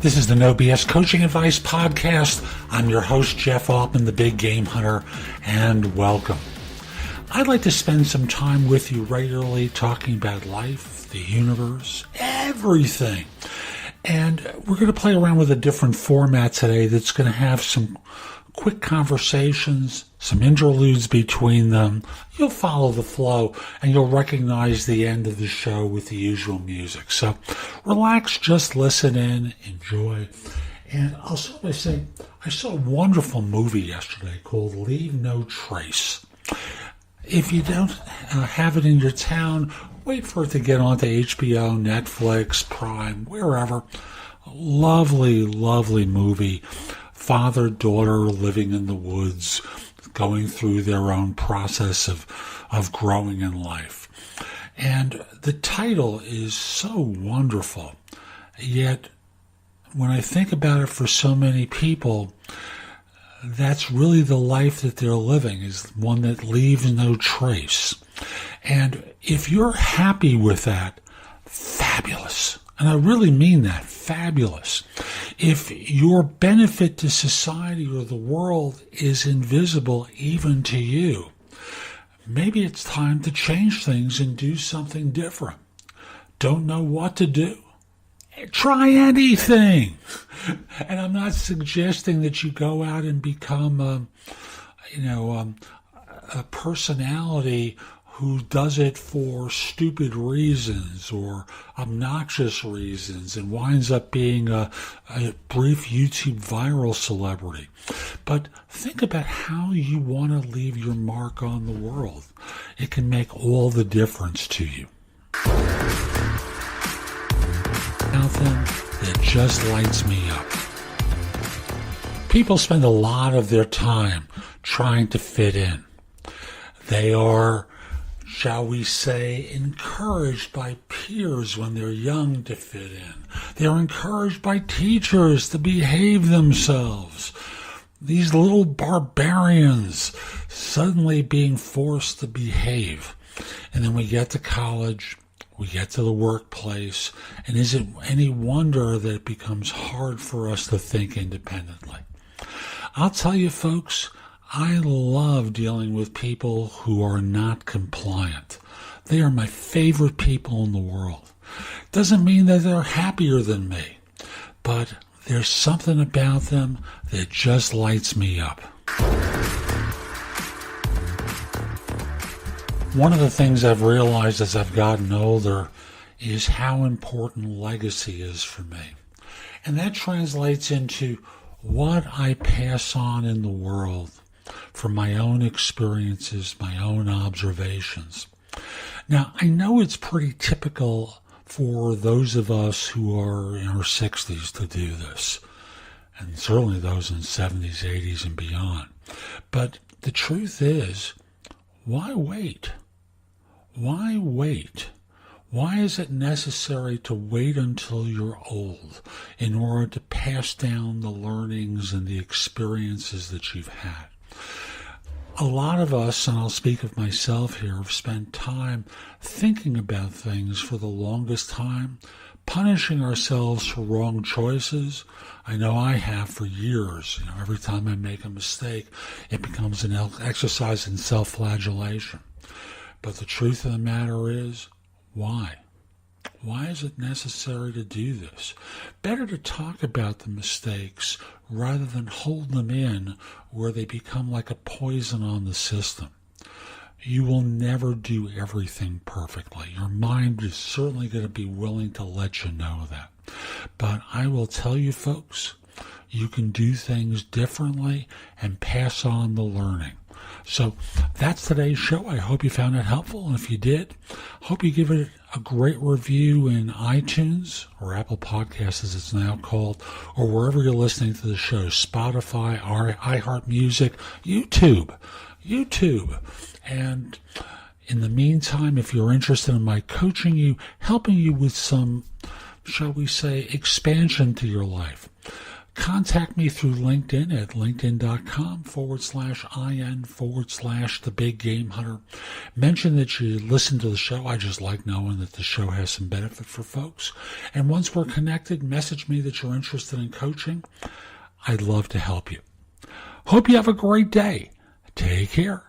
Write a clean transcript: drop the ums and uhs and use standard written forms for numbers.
This is the No BS Coaching Advice Podcast. I'm your host, Jeff Altman, the Big Game Hunter, and welcome. I'd like to spend some time with you regularly talking about life, the universe, everything. And we're going to play around with a different format today that's going to have some quick conversations, some interludes between them. You'll follow the flow and you'll recognize the end of the show with the usual music. So relax, just listen in, enjoy. And I'll start by saying I saw a wonderful movie yesterday called Leave No Trace. If you don't have it in your town, wait for it to get onto HBO, Netflix, Prime, wherever. Lovely, lovely movie. Father, daughter living in the woods, going through their own process of growing in life. And the title is so wonderful. Yet, when I think about it, for so many people, that's really the life that they're living, is one that leaves no trace. And if you're happy with that, fabulous. And I really mean that, fabulous. If your benefit to society or the world is invisible even to you, maybe it's time to change things and do something different. Don't know what to do? Try anything. And I'm not suggesting that you go out and become a personality who does it for stupid reasons or obnoxious reasons and winds up being a brief YouTube viral celebrity. But think about how you want to leave your mark on the world. It can make all the difference to you. Something that just lights me up. People spend a lot of their time trying to fit in. They are, shall we say, encouraged by peers when they're young to fit in. They're encouraged by teachers to behave themselves. These little barbarians suddenly being forced to behave. And then we get to college, we get to the workplace, and is it any wonder that it becomes hard for us to think independently? I'll tell you, folks, I love dealing with people who are not compliant. They are my favorite people in the world. Doesn't mean that they're happier than me, but there's something about them that just lights me up. One of the things I've realized as I've gotten older is how important legacy is for me. And that translates into what I pass on in the world from my own experiences, my own observations. Now, I know it's pretty typical for those of us who are in our 60s to do this, and certainly those in 70s, 80s, and beyond. But the truth is, why wait? Why wait? Why is it necessary to wait until you're old in order to pass down the learnings and the experiences that you've had? A lot of us, and I'll speak of myself here, have spent time thinking about things for the longest time, punishing ourselves for wrong choices. I know I have for years. Every time I make a mistake, it becomes an exercise in self-flagellation. But the truth of the matter is, why? Why is it necessary to do this? Better to talk about the mistakes rather than hold them in where they become like a poison on the system. You will never do everything perfectly. Your mind is certainly going to be willing to let you know that. But I will tell you, folks, you can do things differently and pass on the learning. So that's today's show. I hope you found it helpful. And if you did, hope you give it a great review in iTunes or Apple Podcasts, as it's now called, or wherever you're listening to the show, Spotify, iHeartMusic, YouTube. And in the meantime, if you're interested in my coaching you, helping you with some, shall we say, expansion to your life, contact me through LinkedIn at linkedin.com/IN/the Big Game Hunter. Mention that you listen to the show. I just like knowing that the show has some benefit for folks. And once we're connected, message me that you're interested in coaching. I'd love to help you. Hope you have a great day. Take care.